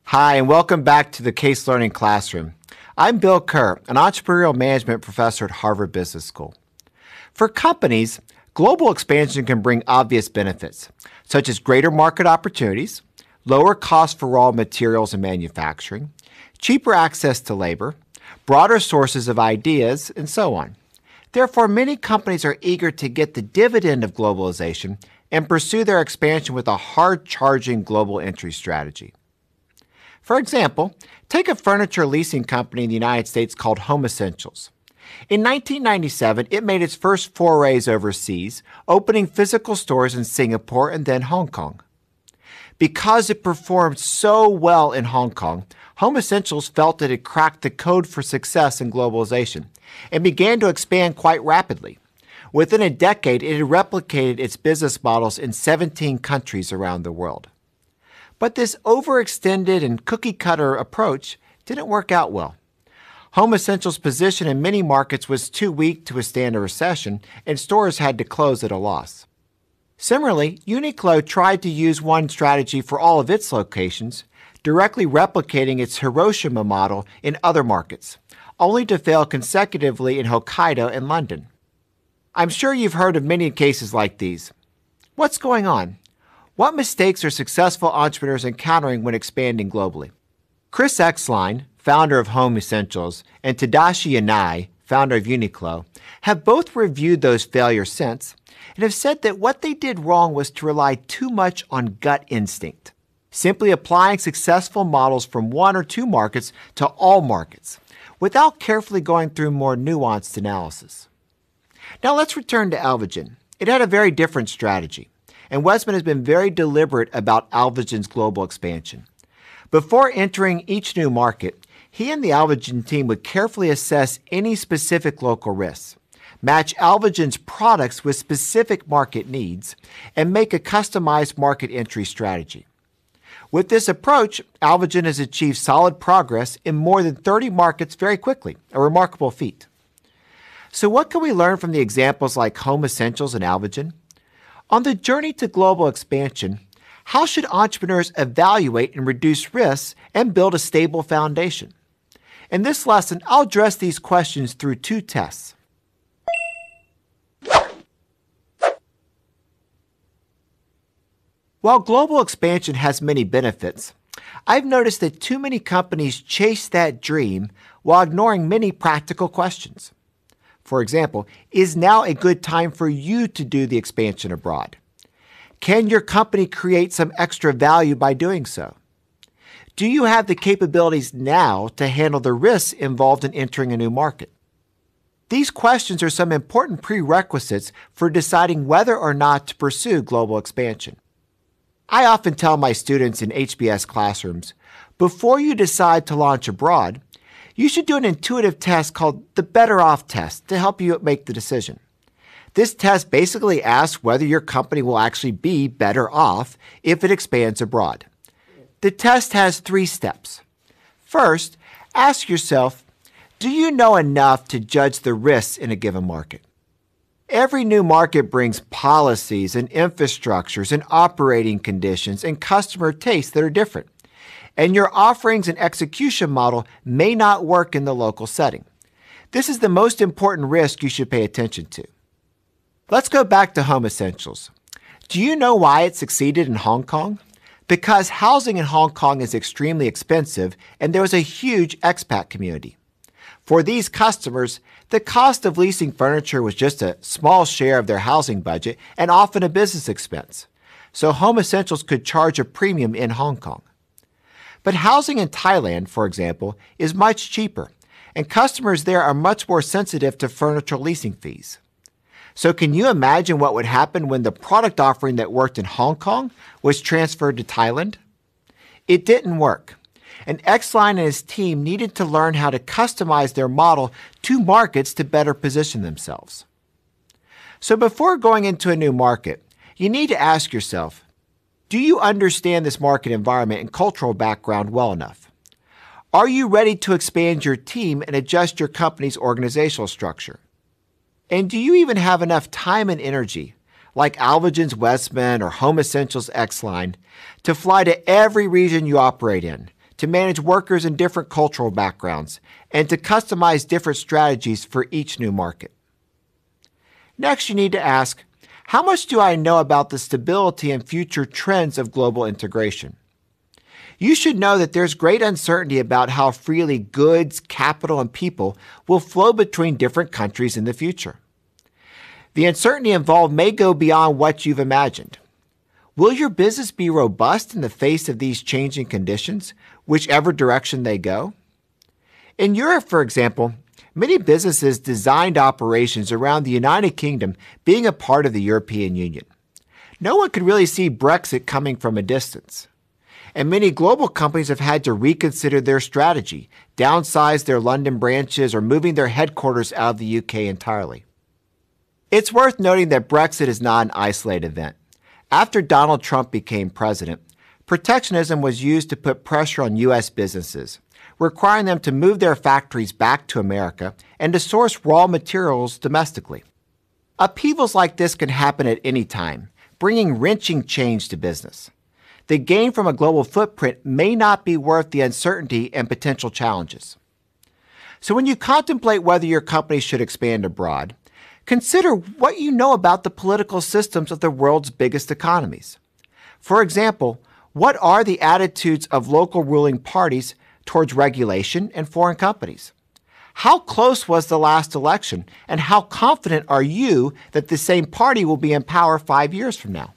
Hi, and welcome back to the Case Learning Classroom. I'm Bill Kerr, an entrepreneurial management professor at Harvard Business School. For companies, global expansion can bring obvious benefits, such as greater market opportunities, lower costs for raw materials and manufacturing, cheaper access to labor, broader sources of ideas, and so on. Therefore, many companies are eager to get the dividend of globalization and pursue their expansion with a hard-charging global entry strategy. For example, take a furniture leasing company in the United States called Home Essentials. In 1997, it made its first forays overseas, opening physical stores in Singapore and then Hong Kong. Because it performed so well in Hong Kong, Home Essentials felt that it cracked the code for success in globalization and began to expand quite rapidly. Within a decade, it had replicated its business models in 17 countries around the world. But this overextended and cookie-cutter approach didn't work out well. Home Essentials' position in many markets was too weak to withstand a recession, and stores had to close at a loss. Similarly, Uniqlo tried to use one strategy for all of its locations, directly replicating its Hiroshima model in other markets, only to fail consecutively in Hokkaido and London. I'm sure you've heard of many cases like these. What's going on? What mistakes are successful entrepreneurs encountering when expanding globally? Chris Exline, founder of Home Essentials, and Tadashi Yanai, founder of Uniqlo, have both reviewed those failures since and have said that what they did wrong was to rely too much on gut instinct, simply applying successful models from one or two markets to all markets, without carefully going through more nuanced analysis. Now let's return to Alvogen. It had a very different strategy, and Wesman has been very deliberate about Alvogen's global expansion. Before entering each new market, he and the Alvogen team would carefully assess any specific local risks, match Alvogen's products with specific market needs, and make a customized market entry strategy. With this approach, Alvogen has achieved solid progress in more than 30 markets very quickly, a remarkable feat. So what can we learn from the examples like Home Essentials and Alvogen? On the journey to global expansion, how should entrepreneurs evaluate and reduce risks and build a stable foundation? In this lesson, I'll address these questions through two tests. While global expansion has many benefits, I've noticed that too many companies chase that dream while ignoring many practical questions. For example, is now a good time for you to do the expansion abroad? Can your company create some extra value by doing so? Do you have the capabilities now to handle the risks involved in entering a new market? These questions are some important prerequisites for deciding whether or not to pursue global expansion. I often tell my students in HBS classrooms, before you decide to launch abroad, you should do an intuitive test called the Better Off test to help you make the decision. This test basically asks whether your company will actually be better off if it expands abroad. The test has 3 steps. First, ask yourself, do you know enough to judge the risks in a given market? Every new market brings policies and infrastructures and operating conditions and customer tastes that are different, and your offerings and execution model may not work in the local setting. This is the most important risk you should pay attention to. Let's go back to Home Essentials. Do you know why it succeeded in Hong Kong? Because housing in Hong Kong is extremely expensive and there was a huge expat community. For these customers, the cost of leasing furniture was just a small share of their housing budget and often a business expense. So Home Essentials could charge a premium in Hong Kong. But housing in Thailand, for example, is much cheaper, and customers there are much more sensitive to furniture leasing fees. So can you imagine what would happen when the product offering that worked in Hong Kong was transferred to Thailand? It didn't work, and Exline and his team needed to learn how to customize their model to markets to better position themselves. So before going into a new market, you need to ask yourself, do you understand this market environment and cultural background well enough? Are you ready to expand your team and adjust your company's organizational structure? And do you even have enough time and energy, like Alvogen's Westman or Home Essentials X-Line, to fly to every region you operate in, to manage workers in different cultural backgrounds, and to customize different strategies for each new market. Next, you need to ask, how much do I know about the stability and future trends of global integration? You should know that there's great uncertainty about how freely goods, capital, and people will flow between different countries in the future. The uncertainty involved may go beyond what you've imagined. Will your business be robust in the face of these changing conditions, whichever direction they go? In Europe, for example, many businesses designed operations around the United Kingdom being a part of the European Union. No one could really see Brexit coming from a distance. And many global companies have had to reconsider their strategy, downsize their London branches, or moving their headquarters out of the UK entirely. It's worth noting that Brexit is not an isolated event. After Donald Trump became president, protectionism was used to put pressure on U.S. businesses, requiring them to move their factories back to America and to source raw materials domestically. Upheavals like this can happen at any time, bringing wrenching change to business. The gain from a global footprint may not be worth the uncertainty and potential challenges. So when you contemplate whether your company should expand abroad, consider what you know about the political systems of the world's biggest economies. For example, what are the attitudes of local ruling parties towards regulation and foreign companies? How close was the last election, and how confident are you that the same party will be in power 5 years from now?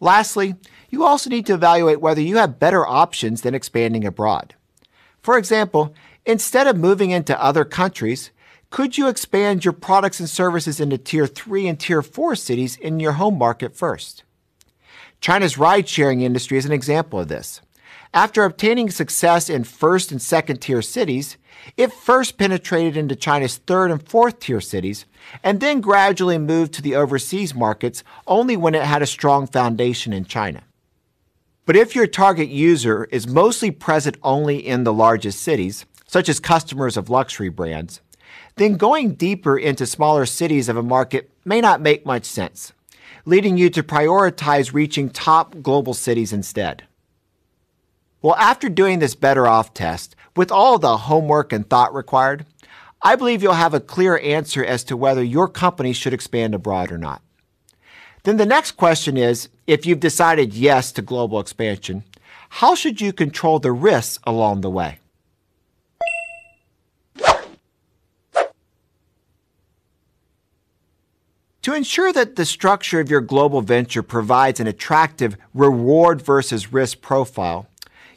Lastly, you also need to evaluate whether you have better options than expanding abroad. For example, instead of moving into other countries, could you expand your products and services into Tier 3 and Tier 4 cities in your home market first? China's ride-sharing industry is an example of this. After obtaining success in first and second-tier cities, it first penetrated into China's third and fourth-tier cities, and then gradually moved to the overseas markets only when it had a strong foundation in China. But if your target user is mostly present only in the largest cities, such as customers of luxury brands, then going deeper into smaller cities of a market may not make much sense, leading you to prioritize reaching top global cities instead. Well, after doing this better off test, with all the homework and thought required, I believe you'll have a clear answer as to whether your company should expand abroad or not. Then the next question is, if you've decided yes to global expansion, how should you control the risks along the way? To ensure that the structure of your global venture provides an attractive reward versus risk profile,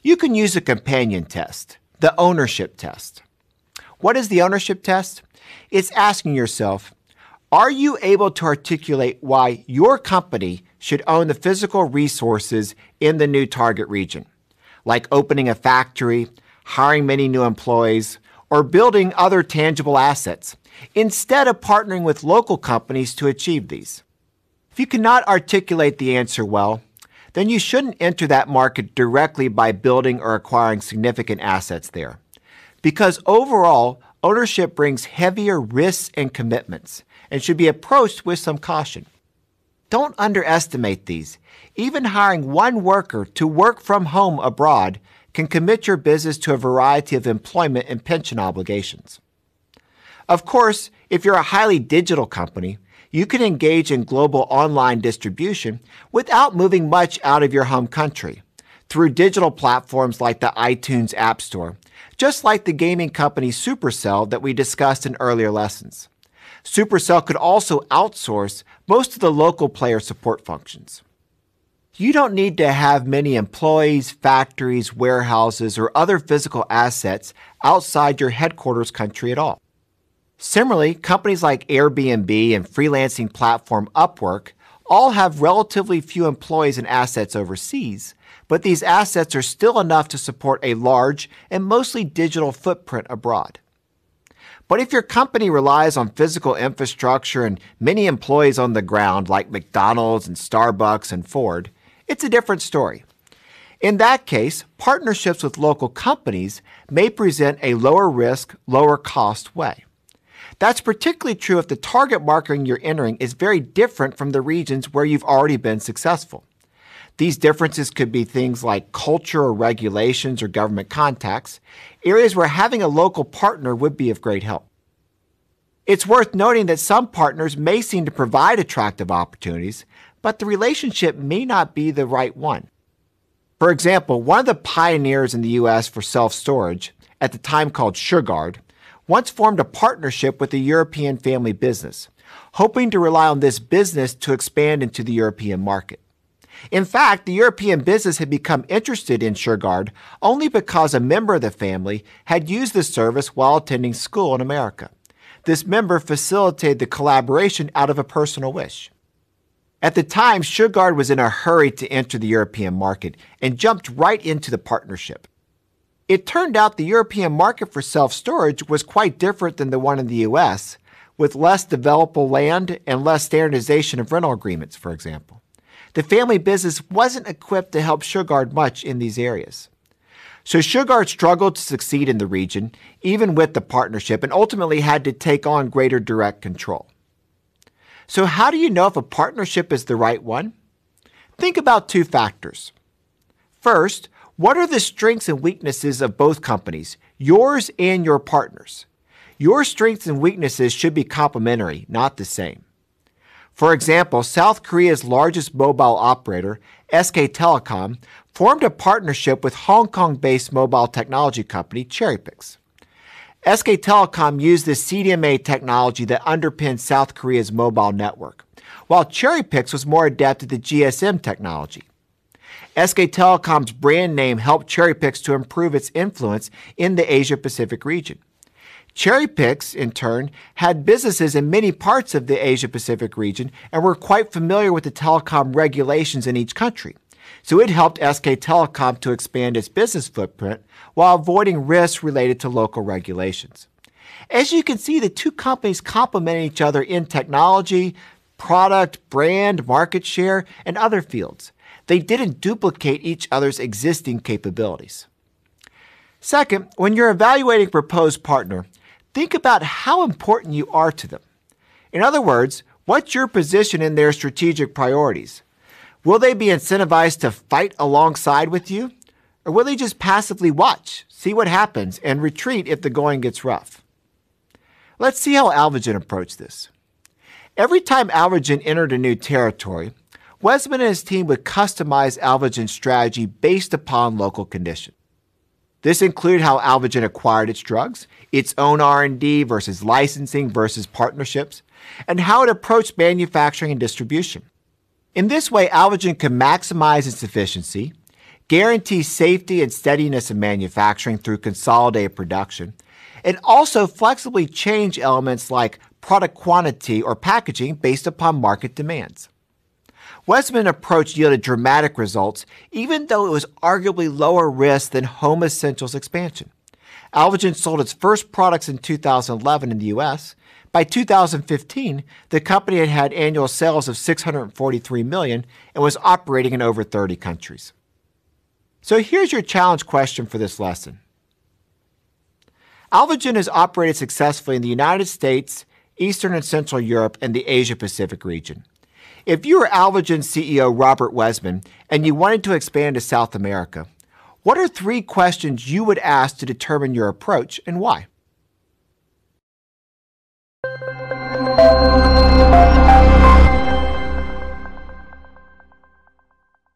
you can use a companion test, the ownership test. What is the ownership test? It's asking yourself, are you able to articulate why your company should own the physical resources in the new target region, like opening a factory, hiring many new employees, or building other tangible assets, instead of partnering with local companies to achieve these? If you cannot articulate the answer well, then you shouldn't enter that market directly by building or acquiring significant assets there. Because overall, ownership brings heavier risks and commitments and should be approached with some caution. Don't underestimate these. Even hiring one worker to work from home abroad can commit your business to a variety of employment and pension obligations. Of course, if you're a highly digital company, you can engage in global online distribution without moving much out of your home country through digital platforms like the iTunes App Store, just like the gaming company Supercell that we discussed in earlier lessons. Supercell could also outsource most of the local player support functions. You don't need to have many employees, factories, warehouses, or other physical assets outside your headquarters country at all. Similarly, companies like Airbnb and freelancing platform Upwork all have relatively few employees and assets overseas, but these assets are still enough to support a large and mostly digital footprint abroad. But if your company relies on physical infrastructure and many employees on the ground like McDonald's and Starbucks and Ford, it's a different story. In that case, partnerships with local companies may present a lower risk, lower cost way. That's particularly true if the target market you're entering is very different from the regions where you've already been successful. These differences could be things like culture or regulations or government contacts, areas where having a local partner would be of great help. It's worth noting that some partners may seem to provide attractive opportunities, but the relationship may not be the right one. For example, one of the pioneers in the U.S. for self-storage, at the time called Shurgard, once formed a partnership with a European family business, hoping to rely on this business to expand into the European market. In fact, the European business had become interested in Shurgard only because a member of the family had used the service while attending school in America. This member facilitated the collaboration out of a personal wish. At the time, Shurgard was in a hurry to enter the European market and jumped right into the partnership. It turned out the European market for self-storage was quite different than the one in the U.S., with less developable land and less standardization of rental agreements, for example. The family business wasn't equipped to help Shurgard much in these areas. So Shurgard struggled to succeed in the region, even with the partnership, and ultimately had to take on greater direct control. So how do you know if a partnership is the right one? Think about two factors. First, what are the strengths and weaknesses of both companies, yours and your partners? Your strengths and weaknesses should be complementary, not the same. For example, South Korea's largest mobile operator, SK Telecom, formed a partnership with Hong Kong-based mobile technology company Cherrypix. SK Telecom used the CDMA technology that underpins South Korea's mobile network, while Cherrypix was more adept at the GSM technology. SK Telecom's brand name helped Cherrypix to improve its influence in the Asia-Pacific region. Cherrypix, in turn, had businesses in many parts of the Asia-Pacific region and were quite familiar with the telecom regulations in each country. So it helped SK Telecom to expand its business footprint while avoiding risks related to local regulations. As you can see, the two companies complement each other in technology, product, brand, market share, and other fields. They didn't duplicate each other's existing capabilities. Second, when you're evaluating a proposed partner, think about how important you are to them. In other words, what's your position in their strategic priorities? Will they be incentivized to fight alongside with you? Or will they just passively watch, see what happens, and retreat if the going gets rough? Let's see how Alvogen approached this. Every time Alvogen entered a new territory, Wesman and his team would customize Alvogen's strategy based upon local conditions. This included how Alvogen acquired its drugs, its own R&D versus licensing versus partnerships, and how it approached manufacturing and distribution. In this way, Alvogen could maximize its efficiency, guarantee safety and steadiness in manufacturing through consolidated production, and also flexibly change elements like product quantity or packaging based upon market demands. Wesman's approach yielded dramatic results, even though it was arguably lower risk than Home Essentials expansion. Alvogen sold its first products in 2011 in the U.S. By 2015, the company had had annual sales of $643 million and was operating in over 30 countries. So here's your challenge question for this lesson. Alvogen has operated successfully in the United States, Eastern and Central Europe, and the Asia-Pacific region. If you were Alvogen CEO Robert Wesman and you wanted to expand to South America, what are 3 questions you would ask to determine your approach and why?